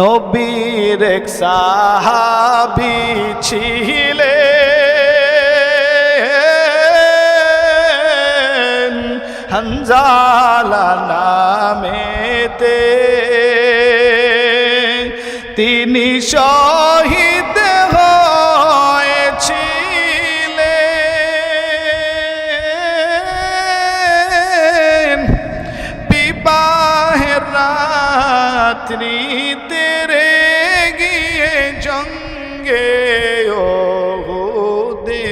নবীর এক সাহাবী ছিলেন হানজালা নামেতে, তিনি শহীদ হয়েছিলেন বিবাহের রাত্রিতে রে গিয়ে জঙ্গে ওহুদে।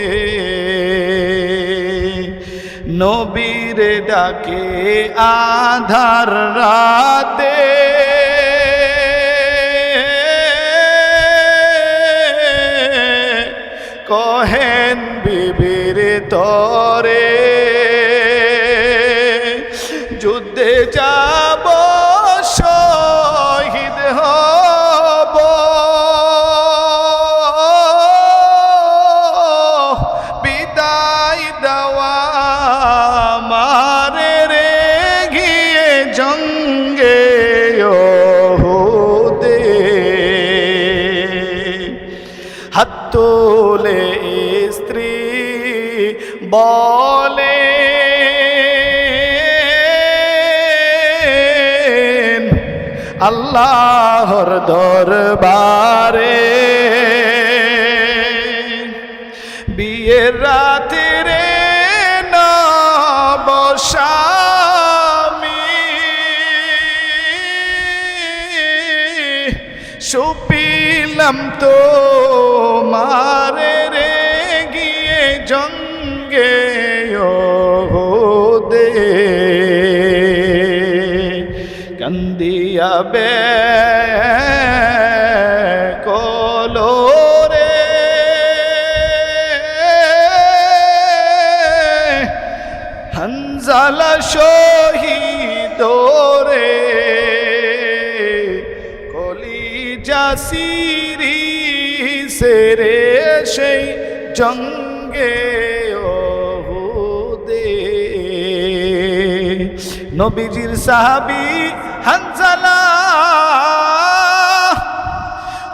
নবীর ডাকে আধার রাতে কহেন বিবির তরে, যুদ্ধে যাব শহীদ হব, বিদায় দেওয়া মারে রে গিয়ে জঙ্গে ওহুদে। হাত তোলে স্ত্রী বলে আল্লাহর দরবারে, বিয়ের রাতে নবস্বামী সুপিলাম তো মারে রে গিয়ে জঙ্গে ওহুদে। কান্দিয়া কলো রে হানজালা শহীদ রে, কলিজা সিরি সেরে সেই জঙ্গে ওহুদে। নবীজির সাহাবী হানজালা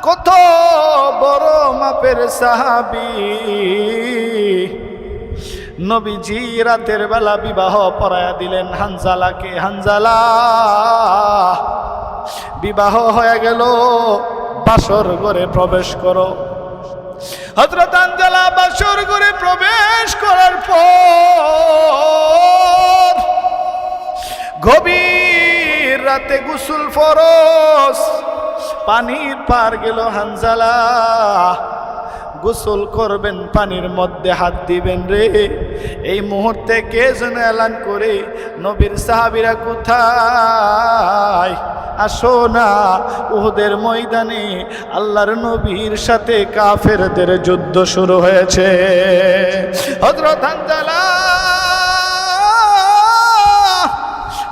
কত বড় মাপের সাহাবী। নবীজি রাতের বেলা বিবাহ পড়ায়া দিলেন হানজালাকে। হানজালা বিবাহ হয়ে গেল, বাসর ঘরে প্রবেশ করো। হযরত হানজালা বাসর ঘরে প্রবেশ করার পর গভীর রাতে গোসল ফরজ, পানির পার গেল হানজালা। গোসল করবেন, পানির মধ্যে হাত দিবেন রে, এই মুহূর্তে কে যেন এলান করে নবীর সাহাবীরা কোথায়, আসো না উহুদের ময়দানে আল্লাহর নবীর সাথে কাফেরদের যুদ্ধ শুরু হয়েছে। হযরত হানজালা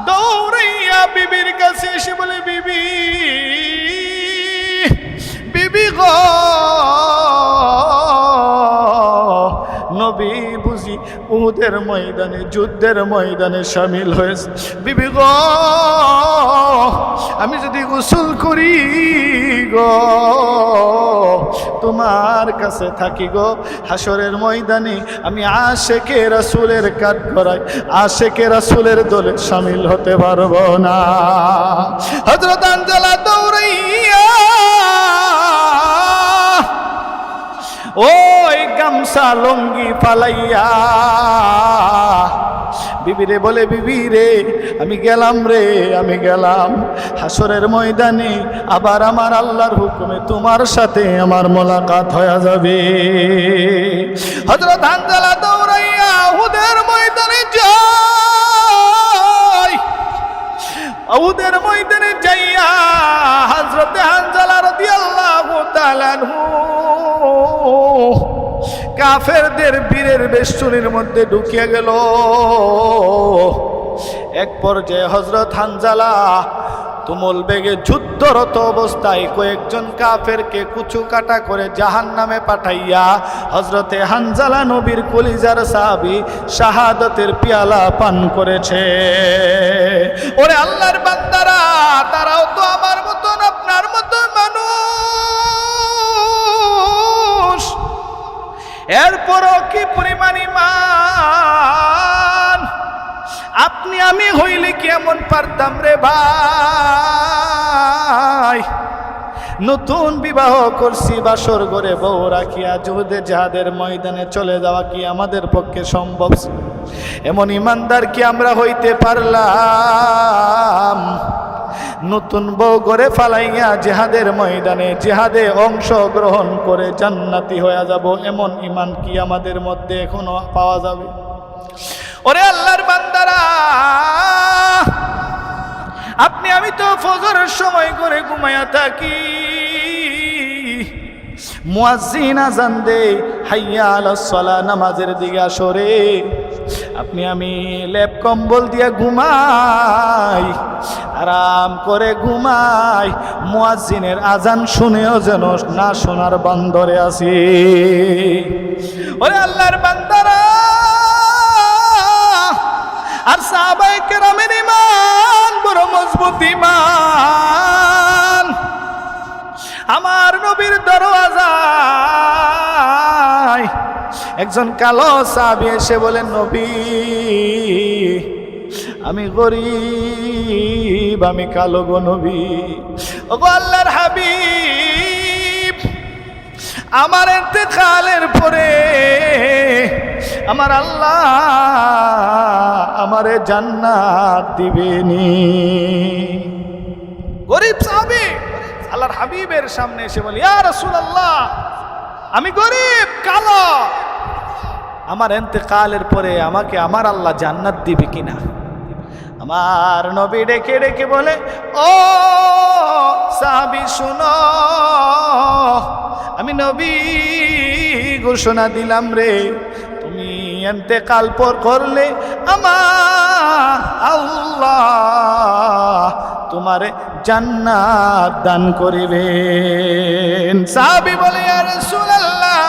দৌড়াইয়া বিবির কাছে এসে বলে, বিবি বিবি গো, নবী বুঝি উহুদের ময়দানে যুদ্ধের ময়দানে শামিল হয়েছে। বিবি গো, আমি যদি গোসল করি গো, তোমার কাছে থাকি গো, হাসরের ময়দানে আমি আশেকে রাসূলের কাঠ করাই, আশেকে রাসূলের দলে শামিল হতে পারবো না। হযরত হানজালা দৌড়াইয়া ওই গামছা লঙ্গি ফালাইয়া বিবিরে বলে, বিবি রে আমি গেলাম রে, আমি গেলাম হাসরের ময়দানে, আবার আমার আল্লাহর হুকুমে তোমার সাথে আমার মোলাকাত হয়ে যাবে। হযরত হানজালা দৌড়াইয়া উহুদের ময়দানে যায়। উহুদের ময়দানে যাইয়া হযরত হানজালা রাদিয়াল্লাহু তাআলা আনহু কাফেরদের বীরের বেষ্টনীর মধ্যে ঢুকিয়া গেল। এক পর্যায়ে হযরত হানজালা তুমুল বেগে যুদ্ধরত অবস্থায় কয়েকজন কাফেরকে কুচু কাটা করে জাহান্নামে পাঠাইয়া হযরতে হানজালা নবীর কলিজার সাহাবী শাহাদাতের পেয়ালা পান করেছে। ওরে আল্লাহর বান্দারা, তারাও তো আমার মতন আপনার মতন এরপরও কি পরিমাণ ঈমান! আপনি আমি হইলে কি এমন পারতাম রে ভাই? নতুন বিবাহ করছি, বাসর ঘরে বউ রাখিয়া যুদ্ধে জিহাদের ময়দানে চলে যাওয়া কি আমাদের পক্ষে সম্ভব? এমন ইমানদার কি আমরা হইতে পারলাম? নতুন বউ ঘরে ফালাইয়া জিহাদের ময়দানে জিহাদে অংশগ্রহণ করে জান্নাতি হয়ে যাব, এমন ঈমান কি আমাদের মধ্যে এখনো পাওয়া যাবে? ওরে আল্লাহর বান্দারা, আপনি আমি তো ফজরের সময় করে ঘুমায়া থাকি, মুয়াজ্জিন আযান দেয় হাইয়া আলাস সালাহ, নামাজের দিকে আসরে। আপনি আমি লেপ কম্বল দিয়ে ঘুমাই, আরাম করে ঘুমাই, মুয়াজ্জিনের আজান শুনেও যেন না শোনার বন্দরে আছি। ওরে আল্লাহর বান্দারা, আর সাহাবায়ে কেরামের ঈমান বড় মজবুত ঈমান। আমার নবীর দরওয়াজায় একজন কালো সাহাবী এসে বলেন, নবী আমি গরীব, আমি কালো গো নবী। ওগো আল্লাহর হাবিব, আমার ইন্তেকালের পরে আমার আল্লাহ আমারে জান্নাত দিবেনি। গরীব সাহাবী আল্লাহর হাবিবের সামনে এসে বলি, ইয়া রাসূলুল্লাহ, আমি গরীব, কালো, আমার ইন্তেকালের পরে আমাকে আমার আল্লাহ জান্নাত দিবে কিনা? আমার নবী ডেকে ডেকে বলে, ও সাহাবী শুনো, আমি নবী ঘোষণা দিলাম রে, তুমি ইন্তেকাল পর করলে আমার আল্লাহ তোমারে জান্নাত দান করিবেন। সাহাবী বলে, ইয়া রাসূলুল্লাহ,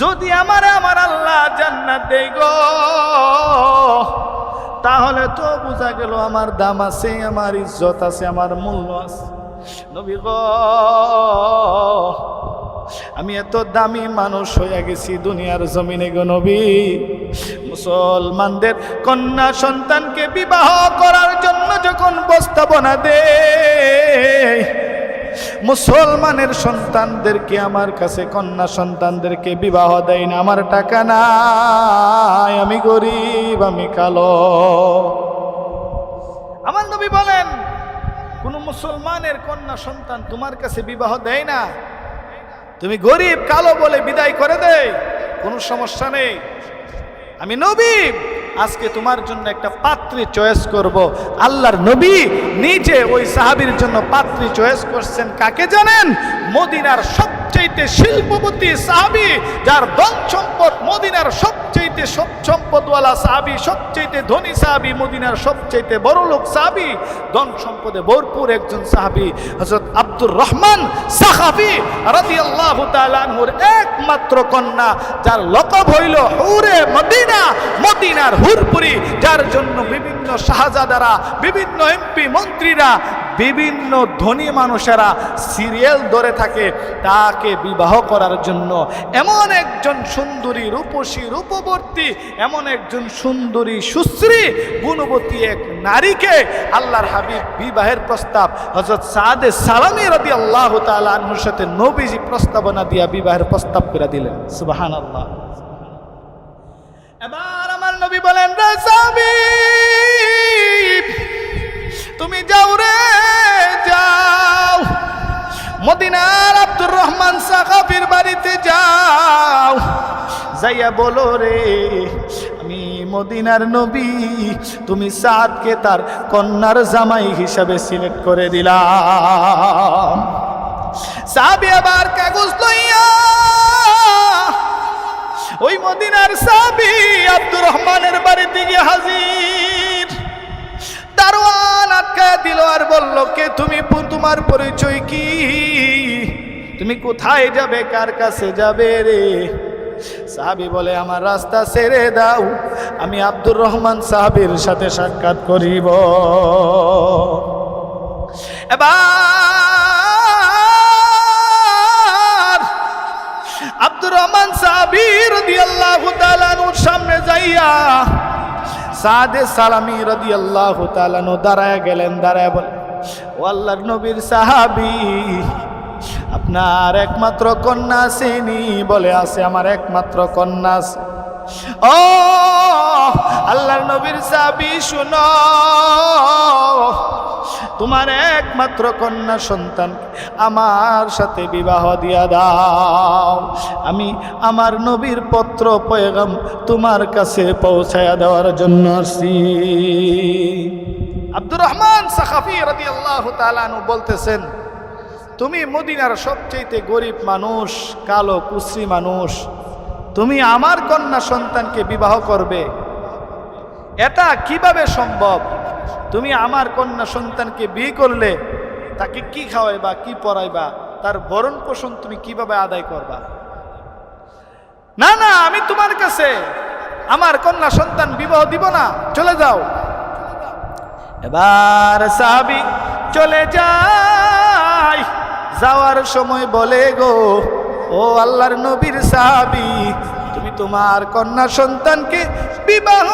যদি আমার আল্লাহ জান্নাত দেয় গো, তাহলে তো বোঝা গেল আমার দাম আছে, আমার ইজ্জত আছে, আমার মূল্য আছে। নবী গো, আমি এত দামি মানুষ হয়ে গেছি দুনিয়ার জমিনে গো নবী। মুসলমানদের কন্যা সন্তানকে বিবাহ করার জন্য যখন প্রস্তাবনা দেয়, মুসলমানের সন্তানদেরকে আমার কাছে কন্যা সন্তানদেরকে বিবাহ দেয় না। আমার টাকা নাই, আমি গরিব, আমি কালো। আমার নবী বলেন, কোন মুসলমানের কন্যা সন্তান তোমার কাছে বিবাহ দেয় না, তুমি গরিব কালো বলে বিদায় করে দেয়, কোনো সমস্যা নেই। আমি নবী আজকে তোমার জন্য একটা পাত্রী চয়েস করব। আল্লাহর নবী নিজে ওই সাহাবীর জন্য পাত্রী চয়েস করছেন। কাকে জানেন? মদিনার সবচেয়ে শিল্পপতি সাহাবী, যার ধন সম্পদ মদিনার সবচেয়ে সম্পদওয়ালা সাহাবী, সবচেয়ে ধনী সাহাবী, মদিনার সবচেয়ে বড় লোক সাহাবী, ধন সম্পদে ভরপুর একজন সাহাবী, হযরত আব্দুর রহমান সাখাফী রাদিয়াল্লাহু তাআলা আনহুর একমাত্র কন্যা, যার লকব হইল হুরে মদিনা, মদিনার হুরপুরি, যার জন্য বিভিন্ন শাহজাদারা, বিভিন্ন এমপি মন্ত্রীরা, বিভিন্ন ধনী মানুষেরা সিরিয়াল ধরে থাকে তাকে বিবাহ করার জন্য। এমন একজন সুন্দরী, রূপসী, রূপবর্তী, এমন একজন সুন্দরী, সুশ্রী, গুণবতী এক নারীকে আল্লাহর হাবিব বিবাহের প্রস্তাব হযরত সাদে সালামী রাদিয়াল্লাহু তাআলা আনহুর সাথে নবীজি প্রস্তাবনা দিয়া বিবাহের প্রস্তাব করে দিলেন। সুবহানাল্লাহ। এবার আমার নবী বলেন, রে সাহাবী, তুমি যাও রে, যাও মদিনার আব্দুর রহমান সাখাফির বাড়িতে যাও, যাইয়া বলো রে, আমি মদিনার নবী, তুমি সাদকে তার কন্যার জামাই হিসাবে সিলেক্ট করে দিলাম। সাহাবী আবার কাগজ লইয়া ওই মদিনার সাহাবী আব্দুর রহমানের বাড়িতে গিয়ে হাজির। দারোয়ান আটকা দিল আর বলল, কে তুমি, তোমার পরিচয় কি, তুমি কোথায় যাবে, কার কাছে যাবে রে? সাহাবী বলে, আমার রাস্তা ছেড়ে দাও, আমি আব্দুর রহমান সাহাবীর সাথে সাক্ষাৎ করিব। এবার দিয়া সাদে সালামি রাদিয়াল্লাহু তাআলা আনহু দাঁড়ায় গেলেন, দাঁড়ায় বলে, ও আল্লাহর নবীর সাহাবী, আপনার একমাত্র কন্যা আসেনি? বলে আছে, আমার একমাত্র কন্যা আছে। ও আল্লাহর নবীর সাহাবী শুনো, তোমার একমাত্র কন্যা সন্তান আমার সাথে বিবাহ দিয়া দাও, আমি আমার নবীর পত্র পয়গাম তোমার কাছে পৌঁছায়া দেওয়ার জন্য আসছি। আব্দুর রহমান সাখাফি রাদিয়াল্লাহু তাআলা আনহু বলতেছেন, তুমি মদিনার সবচেয়ে গরিব মানুষ, কালো কুশ্রী মানুষ, তুমি আমার কন্যা সন্তানকে বিবাহ করবে? এটা কিভাবে সম্ভব? তুমি আমার কন্যা সন্তানকে বিয়ে করলে তাকে কি খাওয়াইবা, কি পড়াইবা, তার ভরণ পোষণ তুমি কিভাবে আদায় করবা? না না, আমি তোমার কাছে আমার কন্যা সন্তান বিবাহ দিব না, চলে যাও। এবার সাহাবী চলে যায়, যাওয়ার সময় বলে, গো ও আল্লাহর নবীর সাহাবী, তুমি তোমার কন্যা সন্তানকে বিবাহ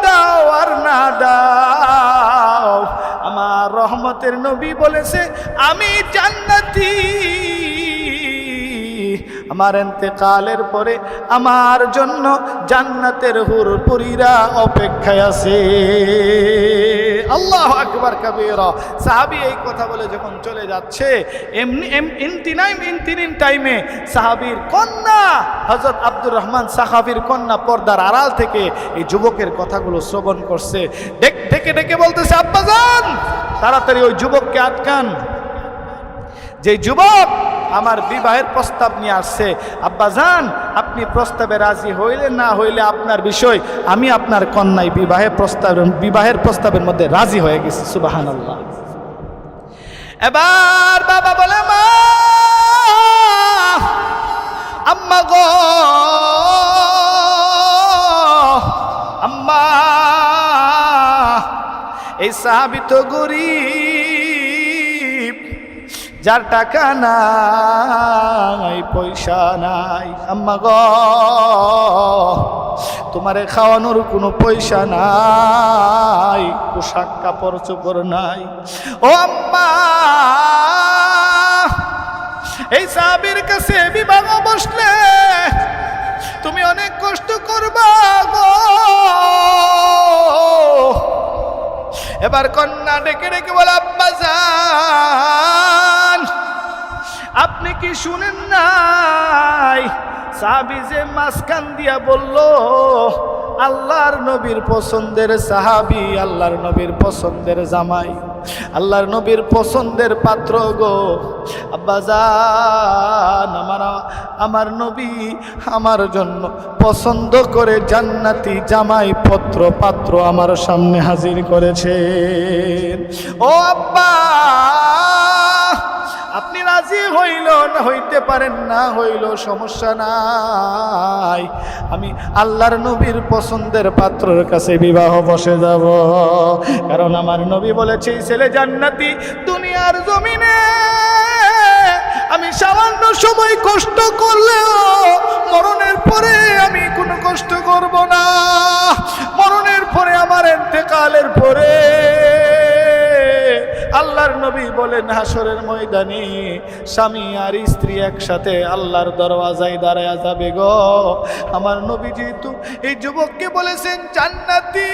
দাও আর না দাও, আমার রহমতের নবী বলেছে আমি জান্নাতি, আমার ইন্তেকালের পরে আমার জন্য জান্নাতের হুরপুরীরা অপেক্ষায় আছে। আল্লাহু আকবার কাবীরা। সাহাবী এই কথা বলে যখন চলে যাচ্ছে, ইন্তিনিন টাইমে সাহাবীর কন্যা হযরত আব্দুর রহমান সাখাফির কন্যা পর্দার আড়াল থেকে এই যুবকের কথাগুলো শ্রবণ করছে। ডেকে ডেকে বলতেছে, আব্বাজান তাড়াতাড়ি ওই যুবককে আটকান, যে যুবক আমার বিবাহের প্রস্তাব নিয়ে আসছে। আব্বাজান আপনি প্রস্তাবে রাজি হইলে না হইলে আপনার বিষয়, আমি আপনার কন্যায় বিবাহের প্রস্তাবের মধ্যে রাজি হয়ে গেছি। সুবহানাল্লাহ। এবার বাবা বলে, মা আম্মা গো আম্মা, এই সাহাবী তো গরীব, যার টাকা নাই পয়সা নাই। আম্মা গো তোমারে খাওয়ানোর কোনো পয়সা নাই, পোশাক কাপড় চোপড় নাই। ও আম্মা, এই সাহাবীর কাছে বিবাহ বসলে তুমি অনেক কষ্ট করবা গো। এবার কন্যা ডেকে ডেকে বলে, আব্বাজান আপনি কি শুনেন নাই? সাহাবী যে মাঝখান দিয়া বলল, আল্লাহর নবীর পছন্দের সাহাবী, আল্লাহর নবীর পছন্দের জামাই, আল্লাহর নবীর পছন্দের পাত্র গো। আব্বাজান আমার নবী আমার জন্য পছন্দ করে জান্নাতি জামাই পাত্র আমার সামনে হাজির করেছেন। ও আব্বা, আপনি রাজি হইল না হইতে পারেন, না হইল সমস্যা নাই, আমি আল্লাহর নবীর পছন্দের পাত্রের কাছে বিবাহ বসে যাব। কারণ আমার নবী বলেছে ছেলে জান্নাতি। দুনিয়ার জমিনে আমি সামান্য সময় কষ্ট করলেও মরণের পরে আমি কোনো কষ্ট করব না। মরণের পরে আমার ইন্তেকালের পরে আল্লাহর নবী বলেন হাসরের ময়দানে স্বামী আর স্ত্রী একসাথে আল্লাহর দরওয়াজায় দাঁড়ায়া যাবে গো। আমার নবী যেহেতু এই যুবককে বলেছেন জান্নাতি,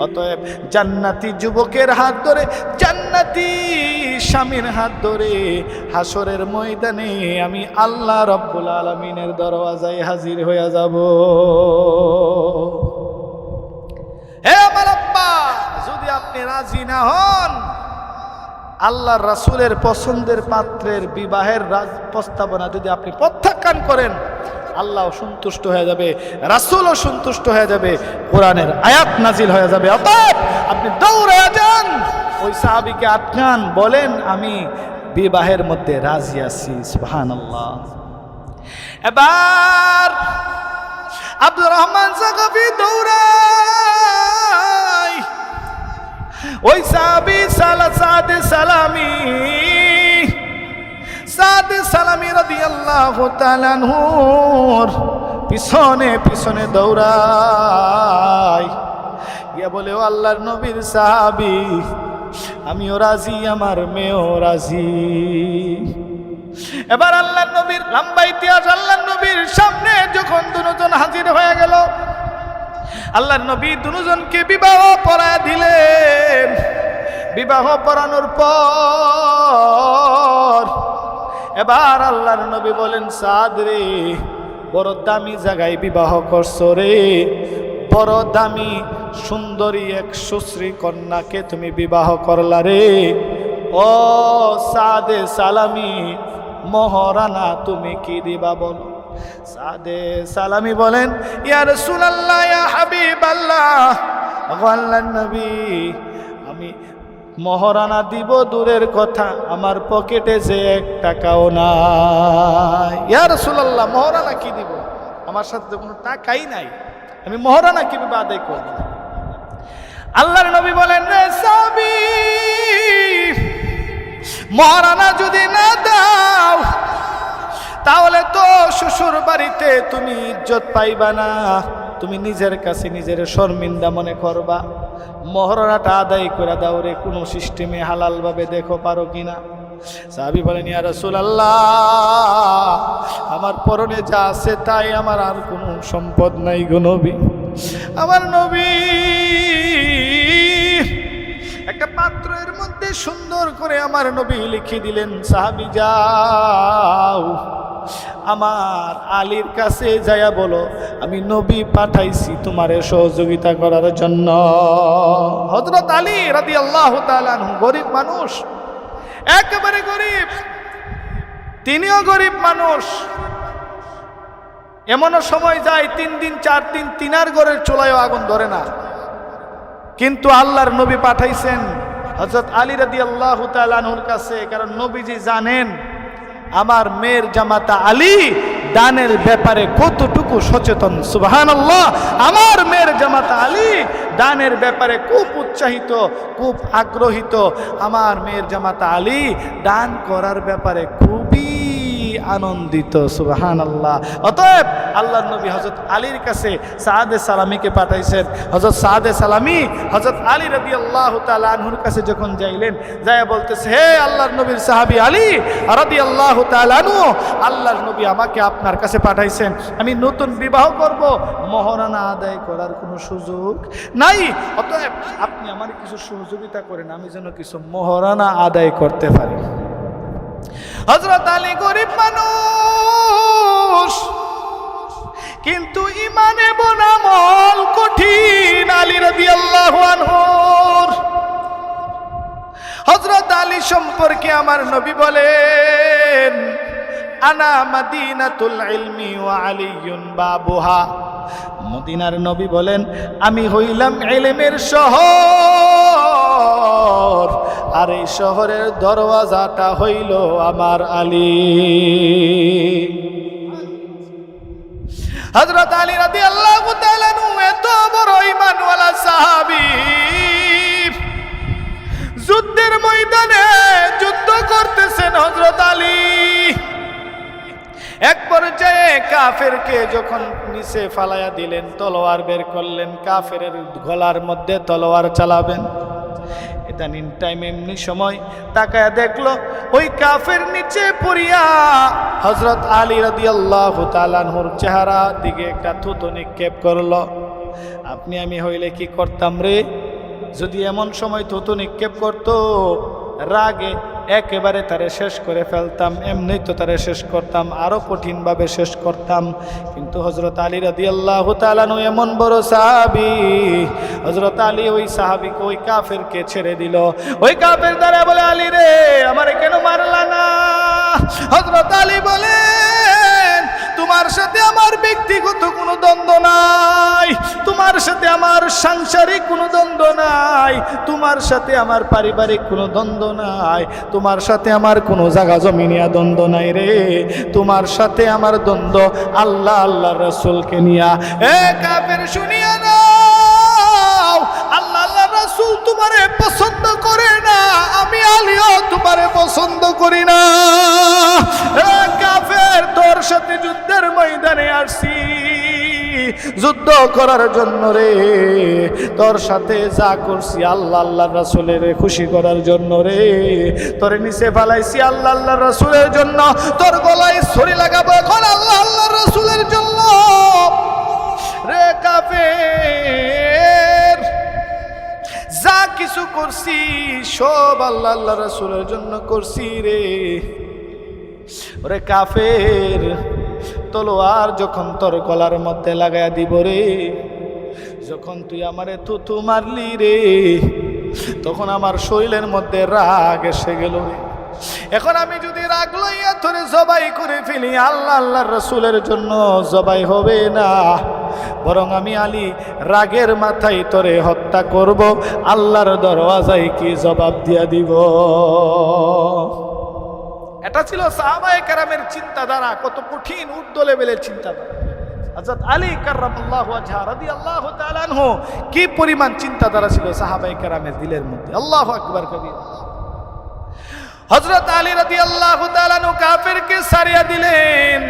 অতএব জান্নাতি যুবকের হাত ধরে, জান্নাতি স্বামীর হাত ধরে হাসরের ময়দানে আমি আল্লাহ রব্বুল আলামিনের দরওয়াজায় হাজির হয়ে যাব। হে আমার আব্বা, যদি আপনি রাজি না হন, আল্লাহর রাসূলের পছন্দের পাত্রের বিবাহের প্রস্তাবনা যদি আপনি প্রত্যাখ্যান করেন, আল্লাহ সন্তুষ্ট হয়ে যাবে, রাসূলও সন্তুষ্ট হয়ে যাবে, কোরআনের আয়াত নাজিল হয়ে যাবে। অতএব আপনি দৌড়ে যান, ওই সাহাবীকে আটকান, বলেন আমি বিবাহের মধ্যে রাজি আছি। সুবহানাল্লাহ। এবার আব্দুর রহমান সাকাফি দৌড়ায় ওই সাহাবী সাদে সালামি সাদ সালামি রাদিয়াল্লাহু তাআলা আনহুর পিছনে পিছনে দৌড়ায়, গিয়া বলে, ও আল্লাহর নবীর সাহাবী, আমিও রাজি, আমার মেয়েও রাজি। এবার আল্লাহর নবীর লম্বা ইতিহাস, আল্লাহর নবীর সামনে যখন দুজন হাজির হয়ে গেল, আল্লাহর নবী দুজনকে বিবাহ পড়ায় দিলেন। বিবাহ পড়ানোর পর এবার আল্লাহর নবী বলেন, সাদ রে, বড় দামি জায়গায় বিবাহ করছো রে, বড় দামি সুন্দরী এক সুশ্রী কন্যাকে তুমি বিবাহ করলা রে। ও সাদে সালামি, মহারানা তুমি কি দিবা বলো? সাদে সালামি বলেন, ইয়া রাসূলুল্লাহ, ইয়া হাবিবাল্লাহ, আল্লাহর নবী, আমি মহারানা দিব দূরের কথা, আমার পকেটে যে 1 টাকাও নাই। ইয়া রাসূলুল্লাহ, মহারানা কি দিব? আমার সাথে কোনো টাকাই নাই, আমি মহারানা কিভাবে আদায় করব? আল্লাহর নবী বলেন, রে সাহাবী, মহারানা যদি না দাও তাহলে তো শ্বশুর বাড়িতে তুমি ইজ্জত পাইবা না, তুমি নিজের কাছে নিজের শর্মিন্দা মনে করবা। মহারানাটা আদায় করে দাও রে, কোনো সিস্টেমে হালাল ভাবে দেখো পারো কিনা। সাহাবী বলেন, ইয়া রাসূলুল্লাহ, আমার পরনে যা আছে তাই, আমার আর কোনো সম্পদ নাই গো নবী। আমার নবী একটা পাত্রের মধ্যে সুন্দর করে আমার নবী লিখে দিলেন, সাহাবী যাও, আমার আলীর কাছে যায়া বলো, আমি নবী পাঠাইছি তোমারে সহযোগিতা করার জন্য। হযরত আলী রাদিয়াল্লাহু তাআলা আনহু গরিব মানুষ, একেবারে গরিব, তিনিও গরিব মানুষ। এমনও সময় যায় 3 দিন 4 দিন তিনার ঘরের চুলায়ও আগুন ধরে না, কিন্তু আল্লাহর নবী পাঠাইছেন হযরত আলী রাদিয়াল্লাহু তাআলা আনহুর কাছে, কারণ নবীজি জানেন আমার মেয়ের জামাতা আলী দানের ব্যাপারে কতটুকু সচেতন। সুবহানাল্লাহ, আমার মেয়ের জামাতা আলী দানের ব্যাপারে খুব উৎসাহিত, খুব আগ্রহিত। আমার মেয়ের জামাতা আলী দান করার ব্যাপারে খুবই আনন্দিত। সুবহানাল্লাহ। অতএব আল্লাহর নবী হযরত আলীর কাছে সাদে সালামিকে পাঠাইছেন। হযরত সাদে সালামি হযরত আলী রাদিয়াল্লাহু তাআলা আনহুর কাছে যখন যাইলেন, যায় বলতেছে, হে আল্লাহর নবীর সাহাবী আলী রাদিয়াল্লাহু তাআলা আনহু, আল্লাহর নবী আমাকে আপনার কাছে পাঠাইছেন, আমি নতুন বিবাহ করব, মহারানা আদায় করার কোনো সুযোগ নাই, অতএব আপনি আমার কিছু সহযোগিতা করেন, আমি যেন কিছু মহারানা আদায় করতে পারি। হযরত আলী গরিব মানুষ, কিন্তু ইমানে বনামল কঠিন। আলী রাদিয়াল্লাহু আনহুর, হযরত আলী সম্পর্কে আমার নবী বলেন, আনা মাদিনাতুল ইলমি ওয়া আলিয়ুন বাবুহা। মদিনার নবী বলেন, আমি হইলাম ইলমের শহর, আর এই শহরের দরওয়াজাটা হইল আমার আলী। হযরত আলী রাদিয়াল্লাহু তাআলা এত বড় ঈমানওয়ালা সাহাবী, যুদ্ধের ময়দানে যুদ্ধ করতেছেন হযরত আলী। এক পর্যায়ে কাফেরকে যখন নিচে ফালাইয়া দিলেন, তলোয়ার বের করলেন, কাফের গলার মধ্যে তলোয়ার চালাবেন। এটা নিন টাইম, এমনি সময় তাকায়া দেখলো ওই কাফের নিচে পড়িয়া হযরত আলী রাদিয়াল্লাহু তাআলা আনহুর চেহারা দিকে একটা থুতু নিক্ষেপ করলো। আপনি আমি হইলে কি করতাম রে? যদি এমন সময় থুতু নিক্ষেপ করতো, রাগে একেবারে তারে শেষ করে ফেলতাম, এমনি তো তারে শেষ করতাম, আরো কঠিনভাবে শেষ করতাম। কিন্তু হযরত আলী রাদিয়াল্লাহু তাআলা আনহু এমন বড় সাহাবী, হযরত আলী ওই সাহাবীকে, ওই কাফেরকে ছেড়ে দিল। ওই কাফের দ্বারা বলে, আলী রে, আমারে কেন মারলা না? হযরত আলী বলেন, তোমার সাথে আমার ব্যক্তিগত কোনো দ্বন্দ্ব নাই, তোমার সাথে আমার সাংসারিক কোনো দ্বন্দ্ব নাই, তোমার সাথে আমার পারিবারিক কোনো দ্বন্দ্ব নাই, তোমার সাথে আমার কোনো জায়গা জমিনিয়া দ্বন্দ্ব নাই রে, তোমার সাথে আমার দ্বন্দ্ব আল্লাহ আল্লাহর রাসূলকে নিয়া। এ কাফের শুনিয়া নাও, আল্লাহ আল্লাহর রাসূল তোমারে পছন্দ করে না, আমি আলীও তোমারে পছন্দ করি না। ময়দানে আসছি যুদ্ধ করার জন্য রে, তোর সাথে যা করছি আল্লাহ আল্লাহর রাসূলের খুশি করার জন্য রে, তোর নিচে ফালাইছি আল্লাহ আল্লাহর রাসূলের জন্য, তোর গলায় ছুরি লাগাবো এখন আল্লাহ আল্লাহর রাসূলের জন্য রে কাফের। যা কিছু করছি সব আল্লাহ আল্লাহ রাসূলের জন্য করছি রে। ওরে কাফের, তলোয়ার যখন তোর গলার মধ্যে লাগাইয়া দিব রে, যখন তুই আমারে থুথু মারলি রে, তখন আমার শরীরের মধ্যে রাগ এসে গেল রে। এখন আমি যদি রাগ লইয়া তোরে জবাই করে ফেলি, আল্লাহ আল্লাহর রাসূলের জন্য জবাই হবে না, বরং আমি আলী রাগের মাথায় তোরে হত্যা করব, আল্লাহর দরওয়াজায় কি জবাব দিয়া দিব। এটা ছিল সাহাবায়ে কেরামের চিন্তাধারা, কত কঠিন ঊর্ধ্ব লেভেলের চিন্তাধারা। হযরত আলী কাররামাল্লাহু ওয়াজহা রাদিয়াল্লাহু তাআলা আনহু কি পরিমাণ চিন্তাধারা ছিল সাহাবায়ে কেরামের দিলের মধ্যে। আল্লাহু আকবার কবির। হযরত আলী রাদিয়াল্লাহু তাআলা আনহু কাফেরকে সারিয়া দিলেন।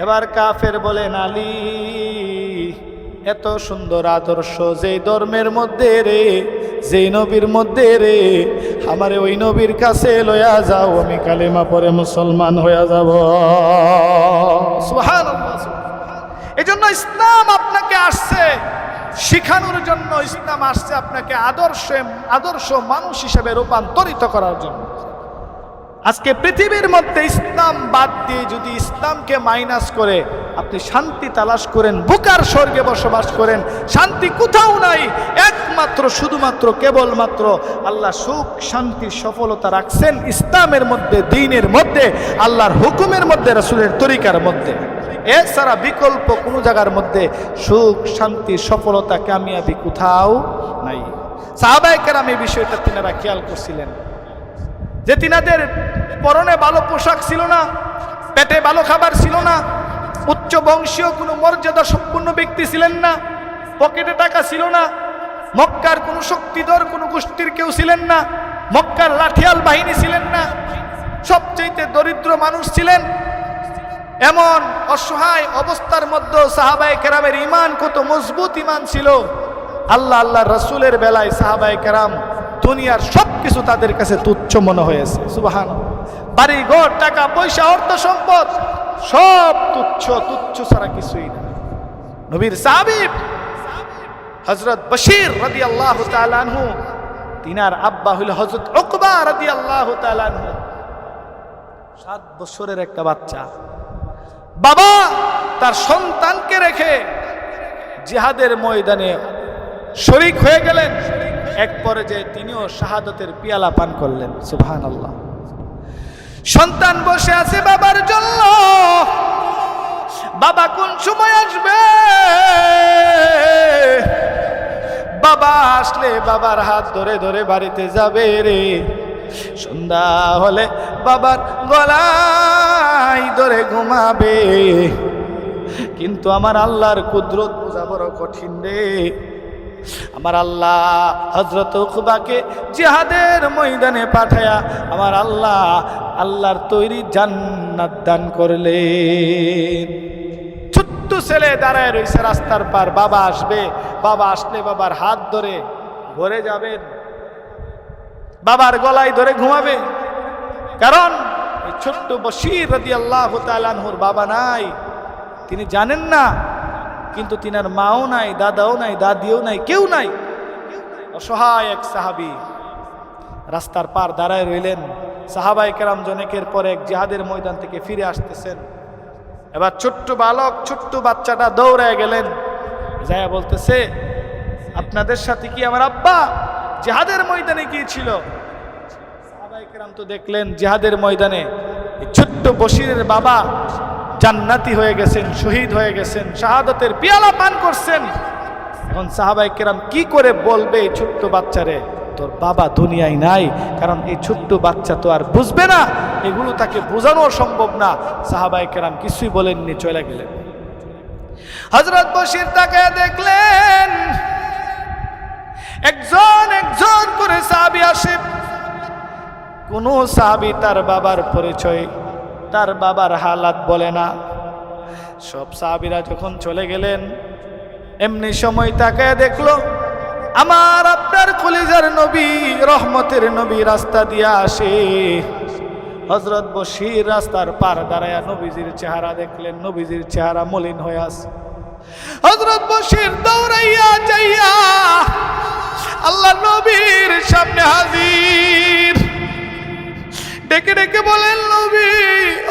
এবার কাফের বলেন, আলী এত সুন্দর আদর্শ যেই ধর্মের মধ্যে রে, যেই নবীর মধ্যে রে, আমারে ওই নবীর কাছে লইয়া যাও, আমি কালেমা পড়ে মুসলমান হইয়া যাব। সুবহানাল্লাহ। এজন্য ইসলাম আপনাকে আসছে শিখানোর জন্য, ইসলাম আসছে আপনাকে আদর্শ মানুষ হিসেবে রূপান্তরিত করার জন্য। আজকে পৃথিবীর মধ্যে ইসলাম বাদ দিয়ে যদি ইসলামকে মাইনাস করে আপনি শান্তি তালাশ করেন, বুকার স্বর্গে বসবাস করেন, শান্তি কোথাও নাই। একমাত্র শুধুমাত্র কেবলমাত্র আল্লাহ সুখ শান্তি সফলতা রাখছেন ইসলামের মধ্যে, দ্বীনের মধ্যে, আল্লাহর হুকুমের মধ্যে, রাসূলের তরিকার মধ্যে। এছাড়া বিকল্প কোনো জায়গার মধ্যে সুখ শান্তি সফলতা কামিয়াবি কোথাও নাই। সাহাবায়ে কেরাম এই বিষয়টা তিনারা খেয়াল করছিলেন যে তিনাদের পরনে ভালো পোশাক ছিল না, পেটে ভালো খাবার ছিল না, উচ্চ বংশীয় কোনো মর্যাদা সম্পন্ন ব্যক্তি ছিলেন না, পকেটে টাকা ছিল না, মক্কার কোনো শক্তিধর কোনো গোষ্ঠীর কেউ ছিলেন না, মক্কার লাঠিয়াল বাহিনী ছিলেন না, সবচেয়ে দরিদ্র মানুষ ছিলেন। এমন অসহায় অবস্থার মধ্যে সাহাবায়ে কেরামের ঈমান কত মজবুত ঈমান ছিল। আল্লাহ আল্লাহর রাসূলের বেলায় সাহাবায়ে কেরাম দুনিয়ার সবকিছু তাদের কাছে তুচ্ছ মনে হয়েছে। সুবহানাল্লাহ। বাড়ি ঘর টাকা পয়সা অর্থ সম্পদ সব তুচ্ছ, তুচ্ছ ছাড়া কিছুই না। নবীর সাহাবী হযরত বশীর রাদিয়াল্লাহু তাআলা আনহু, তিনার আব্বা হইল হযরত উকবা রাদিয়াল্লাহু তাআলা আনহু। 7 বছরের একটা বাচ্চা, বাবা তার সন্তানকে রেখে জিহাদের ময়দানে শরীক হয়ে গেলেন। এক পর্যায়ে তিনিও শাহাদাতের পিয়ালা পান করলেন। সুবহানাল্লাহ। সন্তান বসে আছে বাবার জন্য, বাবা কোন সময় আসবে, বাবা আসলে বাবার হাত ধরে ধরে বাড়িতে যাবে রে। সন্ধ্যা হলে বাবার গলায় ধরে ঘুমাবে। কিন্তু আমার আল্লাহর কুদরত বোঝা বড় কঠিন রে। আমার আল্লাহ হযরত উকবাকে জিহাদের ময়দানে পাঠায়া আমার আল্লাহ আল্লাহর তৈরি জান্নাত দান করলেন। ছোট্ট ছেলে দাঁড়ায় রয়েছে রাস্তার পার, বাবা আসবে, বাবা আসলে বাবার হাত ধরে ঘরে যাবেন, বাবার গলায় ধরে ঘুমাবে। কারণ এই ছোট্ট বশীর রাদিয়াল্লাহু তাআলা আনহুর বাবা নাই, তিনি জানেন না, কিন্তু তিনার মাও নাই, দাদাও নাই, দাদিও নাই, কেউ নাই। অসহায় এক সাহাবী রাস্তার পার দাঁড়ায় রইলেন। সাহাবায়ে কেরাম জনেকের পর এক জিহাদের ময়দান থেকে ফিরে আসতেছেন। এবার ছোট্ট বালক, ছোট্ট বাচ্চাটা দৌড়ায় গেলেন, যায়া বলতেছে, আপনাদের সাথে কি আমার আব্বা জিহাদের ময়দানে গিয়েছিল? সাহাবায়ে কেরাম তো দেখলেন জিহাদের ময়দানে ছোট্ট বশীরের বাবা জান্নাতি হয়ে গেছেন, শহীদ হয়ে গেছেন, শাহাদাতের পিয়ালা পান করছেন। এখন সাহাবায়ে কেরাম কি করে বলবে এই ছোট্ট বাচ্চারে তোর বাবা দুনিয়ায় নাই? কারণ এই ছোট্ট বাচ্চা তো আর বুঝবে না, এগুলো তাকে বোঝানো সম্ভব না। সাহাবায়ে কেরাম কিছুই বলেননি, চলে গেলেন। হযরত বশীর তাকায় দেখলেন একজন একজন করে সাহাবী আসে। কোন সাহাবী তার বাবার পরিচয়, তার বাবার হালাত বলে না। সব সাহাবীরা যখন চলে গেলেন, এমনি সময় তাকায় দেখলো আমার আপনার কলিজার নবী, রহমতের নবী রাস্তা দিয়ে আসে। হযরত বশির রাস্তার পার দাঁড়ায়া নবীজির চেহারা দেখলেন, নবীজির চেহারা মলিন হয়ে আছে। হযরত বশির দৌড়াইয়া যাইয়া আল্লাহ নবীর সামনে হাজির, ডেকে ডেকে বলেন, নবী,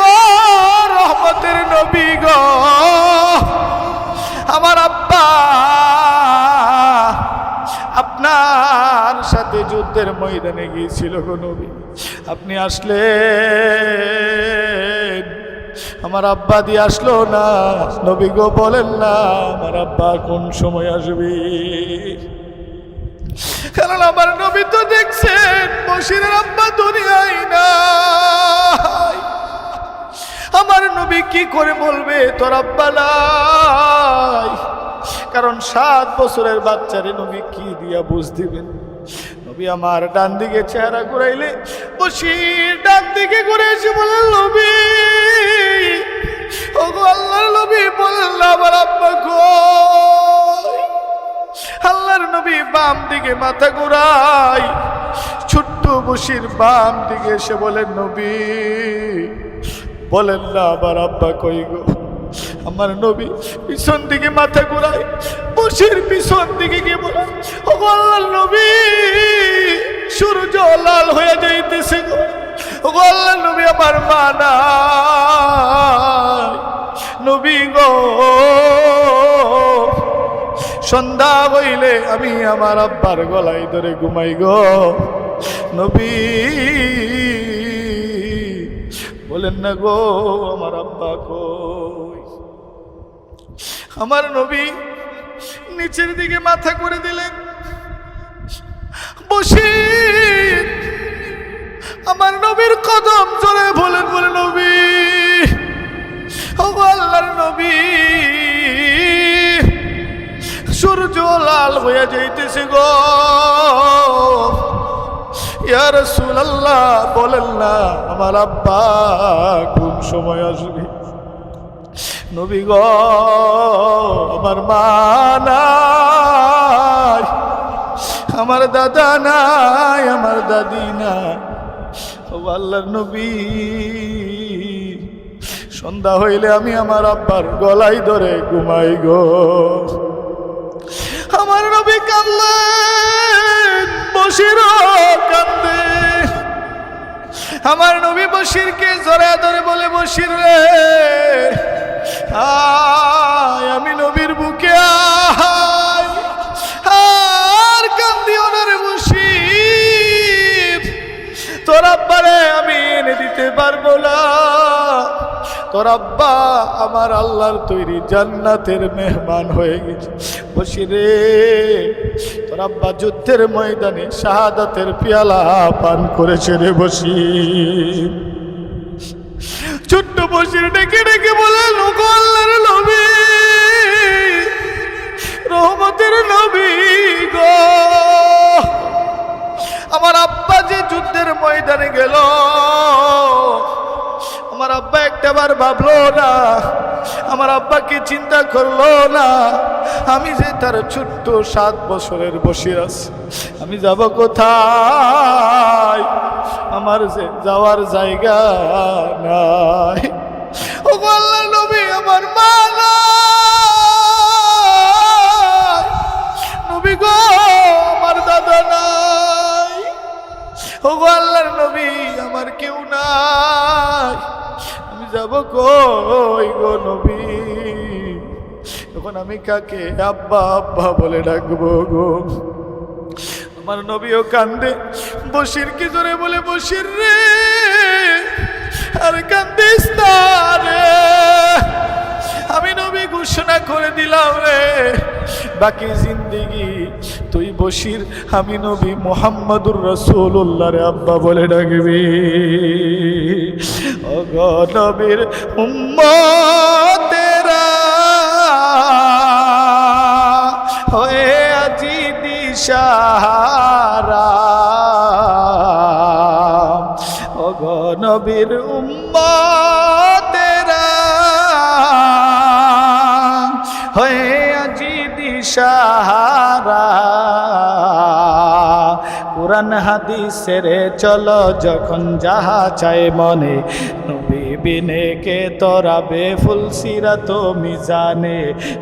ও রহমতের নবী গো, আমার আব্বা আপনার সাথে যুদ্ধের ময়দানে গিয়েছিল গো নবী, আপনি আসলেন, আমার আব্বা দিয়ে আসলো না। নবী গো বলেন না আমার আব্বা কোন সময় আসবে, কারণ আমার নবী তো দেখছেন বশিরের আব্বা দুনিয়ায় নাই। আমার নবী কি করে বলবে তোর আব্বা নাই, কারণ 7 বছরের বাচ্চারে নবী কি দিয়া বুঝ দিবেন। নবী আমার ডান দিকে চেহারা ঘুরাইলে বশির ডান দিকে ঘুরে এসে বলেন, নবী, ওগো আল্লাহর নবী, বলেন না আমার আব্বা কই। আল্লাহর নবী বাম দিকে মাথা ঘুরাই, ছোট্ট বশির বাম দিকে এসে বলেন, নবী, বলেন না আমার আব্বা কই গো। আমার নবী পিছন দিকে মাথা ঘুরাই, বশির পিছন দিকে গিয়ে বলে, ও আল্লাহর নবী, সূর্য লাল হয়ে যাইতেছে গো, ও আল্লাহর নবী, আমার মা নাই, নবী গো, সন্ধ্যা হইলে আমি আমার আব্বার গলায় ধরে ঘুমাই গো, নবী বলেন না গো আমার আব্বা কই। আমার নবী নিচের দিকে মাথা করে দিলেন। বশির আমার নবীর কদম জোরে বলেন, বলে নবী, ও আল্লাহর নবী, সূর্য লাল হয়ে যাইতেছে গো, ইয়া রাসূলুল্লাহ, বলেন না আমার আব্বা কোন সময় আসবে। নবী গো, আমার মা নাই, আমার দাদা নাই, আমার দাদি নাই, ও আল্লাহর নবী, সন্ধ্যা হইলে আমি আমার আব্বার গলায় ধরে ঘুমাই গো। আমার নবী কাঁদলেন, বশির কান্দে। আমার নবী বশিরকে জড়া ধরে বলে, বশির রে, আয় আমি নবীর বুকে আয়, আর কান্দিও না রে বশির, তোর আব্বারে আমি এনে দিতে পারবো না, তোর আব্বা আমার আল্লাহর তৈরি জান্নাতের মেহমান হয়ে গেছে। বশির রে, তোর আব্বা যুদ্ধের ময়দানে শাহাদাতের পেয়ালা পান করেছে রে বশির। ছোট্ট বশির ডেকে ডেকে বলে, লোক আল্লাহর নবী, রহমতের নবী গো, আমার আব্বা যে যুদ্ধের ময়দানে গেল, আমার আব্বা একটাবার ভাবলো না, আমার আব্বাকে চিন্তা করলো না, আমি যে তার ছোট্ট 7 বছরের বশির আছি, আমি যাব কোথায়, আমার যে যাওয়ার জায়গা নাই। ও আল্লাহর নবী, আমার মা নাই, নবী গো, আমার দাদা নাই, ও আল্লাহর নবী, আমার কেউ নাই, আমি যাব কই গো নবী, তখন আমি কাকে আব্বা আব্বা বলে ডাকবো গো। আমার নবীও কান্দে, বশির কি জোরে বলে, বশির রে, আর কান্দিস না রে, আমি নবী ঘোষণা করে দিলাম রে, বাকি জিন্দেগি তুই বশির, আমি নবী মুহাম্মদুর রাসূলুল্লাহ রে আব্বা বলে ডাকবি। ও গো নবীর উম্মতেরা হয়ে আজি দিশাহারা, ও গো নবীর উম্মতেরা হয়ে আজি দিশাহারা। কুরআন হাদিসের চলো যখন যাহা চাই মনে, নবী বিনে কে তোরাবে ফুল সিরাত মিজানে,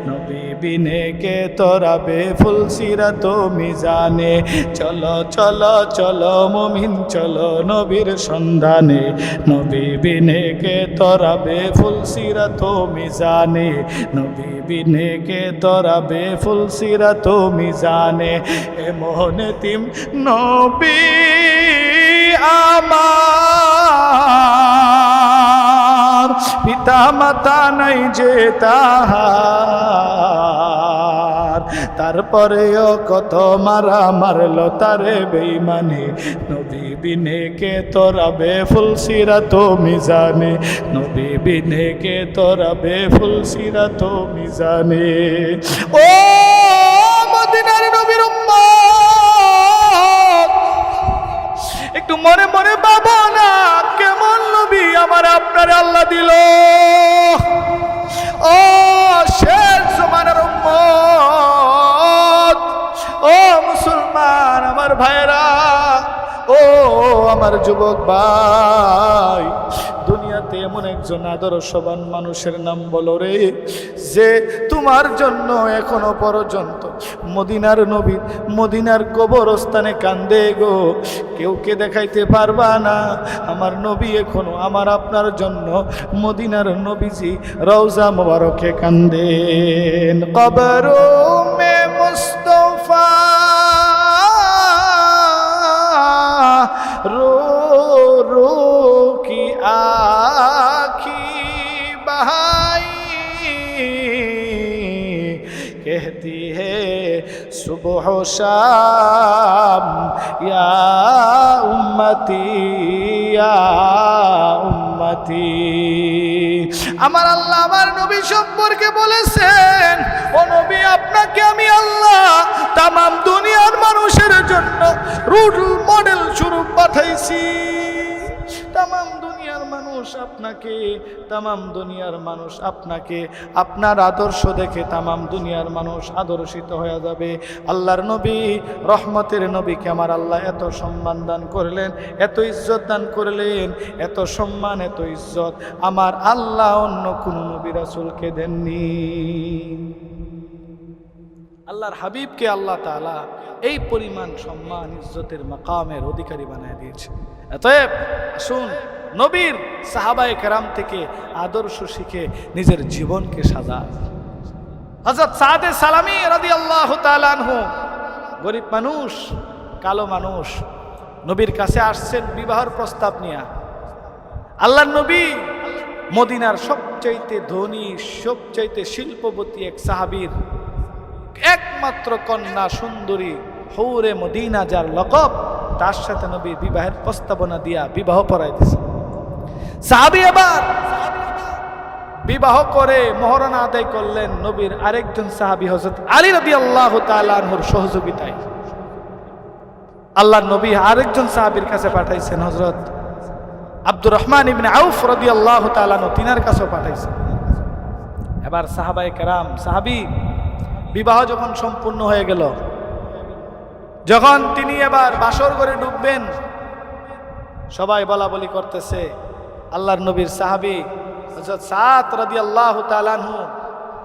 নবী বিনে কে তোরাবে ফুল সিরাত মিজানে। চলো চলো চলো মুমিন চলো নবীর সন্ধানে, নবী বিনে কে তোরাবে ফুল সিরাত মিজানে, নবী বিনে কে তোরাবে ফুল সিরাত মিজানে। এমন তিম নবী আমার, পিতা মাতা নাই যে তাহার, তারপরেও কত মারা মারলো তারে বেঈমানে, নবী বিনে কে তোরাবে ফুল সিরাত মিজানে, নবী বিনে কে তোরাবে ফুল সিরাত মিজানে। ও মদিনার নবীর উম্মত, একটু মনে মনে ভাবো না কেমন নবী আমার আপনারে আল্লাহ দিল। ও শেষ জমানার উম্মত, ও মুসলমান আমার ভাইরা, ও আমার যুবক ভাই, দুনিয়াতে এমন একজন আদর্শবান মানুষের নাম বলো রে, যে তোমার জন্য এখনো পর্যন্ত মদিনার নবী মদিনার কবরস্থানে কান্দে গো। কেউ কে দেখাইতে পারবা না আমার নবী এখনো আমার আপনার জন্য মদিনার নবীজি রওজা মোবারকে কান্দেন। কবরো মে মুস্তাফা रो रो की आखी बहाई, कहती है सुबह शाम या उम्मती या उम्मती। আমার আল্লাহ আমার নবী সম্পর্কে বলেছেন, ও নবী আপনাকে আমি আল্লাহ তামাম দুনিয়ার মানুষের জন্য রোল মডেল স্বরূপ পাঠাইছি। তামাম দুনিয়ার মানুষ আপনাকে, তামাম দুনিয়ার মানুষ আপনাকে, আপনার আদর্শ দেখে তামাম দুনিয়ার মানুষ আদর্শিত হয়ে যাবে। আল্লাহর নবী রহমতের নবীকে আমার আল্লাহ এত সম্মান দান করলেন, এত ইজ্জত দান করলেন, এত সম্মান এত ইজ্জত আমার আল্লাহ অন্য কোন নবী রাসূলকে দেননি। আল্লাহর হাবিবকে আল্লাহ তাআলা এই পরিমাণ সম্মান ইজ্জতের মাকামের অধিকারী বানায় দিয়েছে। অতএব আসুন নবীর সাহাবায়ে কেরাম থেকে আদর্শ শিখে নিজের জীবনকে সাজায়। হযরত সাদে সালামী রাদিয়াল্লাহু তাআলা আনহু, গরিব মানুষ, কালো মানুষ, নবীর কাছে আসছেন বিবাহের প্রস্তাব নিয়ে। আল্লাহর নবী মদিনার সবচাইতে ধনী সবচাইতে শিল্পবতী এক সাহাবীর একমাত্র কন্যা সুন্দরী হৌরে মদিনা যার লকব, তার সাথে নবীর বিবাহের প্রস্তাবনা দিয়া বিবাহ পড়াই দিয়েছে। সাহাবী আবার বিবাহ করে মহরানা আদায় করলেন নবীর আরেকজন সাহাবী হযরত আলী রাদিয়াল্লাহু তাআলা আনহুর সহযোগিতায়। আল্লাহর নবী আরেকজন সাহাবীর কাছে পাঠাইছেন, হযরত আব্দুর রহমান ইবনে আউফ রাদিয়াল্লাহু তাআলা আনহু, তিনার কাছেও পাঠাইছেন। এবার সাহাবায়ে কেরাম, সাহাবী বিবাহ যখন সম্পূর্ণ হয়ে গেল, যখন তিনি এবার বাসর ঘরে ঢুকবেন, সবাই বলা বলি করতেছে আল্লাহর নবীর সাহাবী হযরত সাদ রাদিয়াল্লাহু তাআলা আনহু,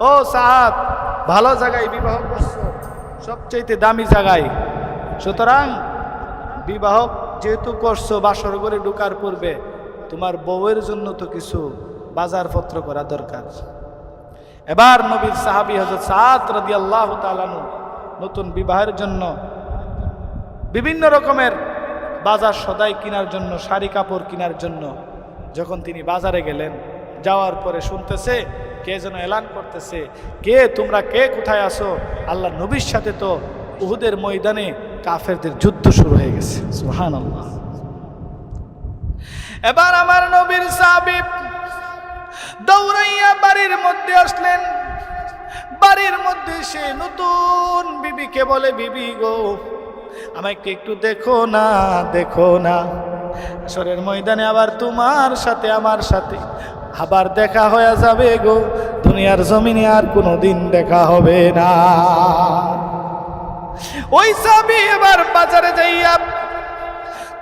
ও সাদ, ভালো জায়গায় বিবাহ করছো, সবচেয়ে দামি জায়গায়, সুতরাং বিবাহ যেহেতু করছো বাসর ঘরে ঢুকার পূর্বে তোমার বউয়ের জন্য তো কিছু বাজারপত্র করা দরকার। এবার নবীর সাহাবী হযরত সাদ রাদিয়াল্লাহু তাআলা আনহু নতুন বিবাহের জন্য বিভিন্ন রকমের বাজার সদাই কেনার জন্য, শাড়ি কাপড় কেনার জন্য যখন তিনি বাজারে গেলেন, যাওয়ার পরে শুনতেছে কে যেন এলান করতেছে, কে তোমরা, কে কোথায় আসো? আল্লাহ নবীর সাথে তো উহুদের ময়দানে কাফেরদের যুদ্ধ শুরু হয়ে গেছে। সুবহানাল্লাহ। এবার আমার নবীর সাহাবী দৌড়াইয়া বাড়ির মধ্যে আসলেন। বাড়ির মধ্যে সে নতুন বিবিকে বলে, বিবি গো, আমাকে একটু দেখো না, দেখো না, আসরের ময়দানে আবার তোমার সাথে আমার সাথে আবার দেখা হয়ে যাবে গো, দুনিয়ার জমিনে আর কোনোদিন দেখা হবে না। ওই সাহাবী এবার বাজারে যাইয়া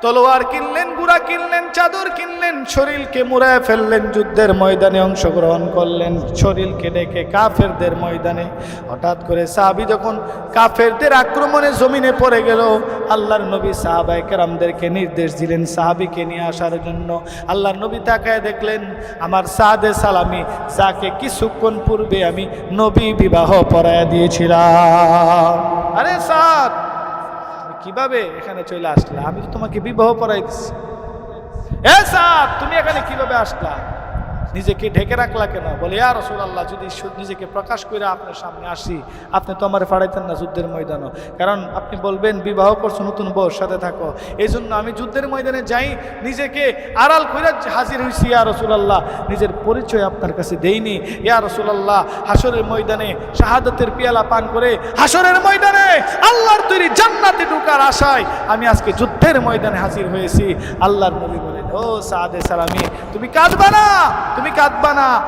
তলোয়ার কিনলেন, গুড়া কিনলেন, চাদর কিনলেন, শরীরকে মুড়ায় ফেললেন, যুদ্ধের ময়দানে অংশগ্রহণ করলেন, শরীরকে ডেকে কাফেরদের ময়দানে। হঠাৎ করে সাহাবী যখন কাফেরদের আক্রমণে জমিনে পড়ে গেল, আল্লাহর নবী সাহাবায়ে কেরামদেরকে নির্দেশ দিলেন সাহাবীকে নিয়ে আসার জন্য। আল্লাহর নবী তাকায় দেখলেন আমার সাদে সালামি, যাকে কিছুক্ষণ পূর্বে আমি নবী বিবাহ পড়ায়া দিয়েছিলাম। আরে সাদ, কিভাবে এখানে চলে আসলা? আমি তো তোমাকে বিবাহ পড়াই দিচ্ছি। এ সাদ, তুমি এখানে কিভাবে আসলা? নিজেকে ঢেকে রাখলা কেন? বলে ইয়া রাসূলুল্লাহ, যদি নিজেকে প্রকাশ করে আপনার সামনে আসি, আপনি তো আমার ফাড়াইতেন না যুদ্ধের ময়দানও, কারণ আপনি বলবেন বিবাহ করছো, নতুন বউর সাথে থাকো। এই জন্য আমি যুদ্ধের ময়দানে যাই, নিজেকে আড়াল করে হাজির হয়েছি ইয়া রাসূলুল্লাহ, নিজের পরিচয় আপনার কাছে দেইনি। ইয়া রাসূলুল্লাহ, হাসরের ময়দানে শাহাদাতের পেয়ালা পান করে হাসরের ময়দানে আল্লাহর তৈরি জান্নাতে ঢোকার আশায় আমি আজকে যুদ্ধের ময়দানে হাজির হয়েছি। আল্লাহর নবী বলেন, ও সাদে সালামি, তুমি কাঁদবা না, তুমি কাঁদবা না,